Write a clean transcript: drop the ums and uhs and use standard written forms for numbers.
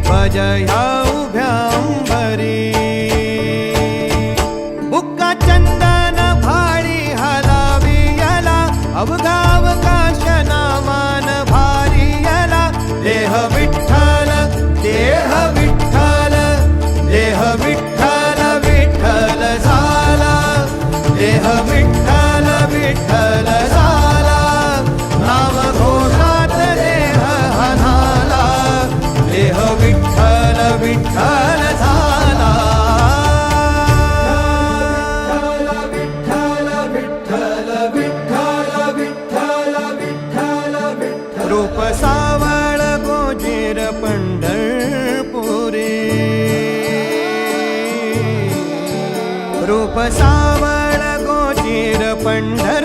ध्वज ह्या उभ्या अंबरी बुक्का चंदन भाळी हलावी याला अवघा अवकाश नामान भारी याला देह विठ्ठल देह विठ्ठल देह विठ्ठल विठ्ठल झाला देह विठ्ठल विठ्ठल झाला नाम घोषात देह हनाला देह विठ्ठल विठ्ठल झाला विठ्ठल विठ्ठल विठ्ठल विठ्ठल विठ्ठल विठ्ठल रूप सावळ गोजीर पंढरपुरी रूप सावळ गोजीर पंढरपुरी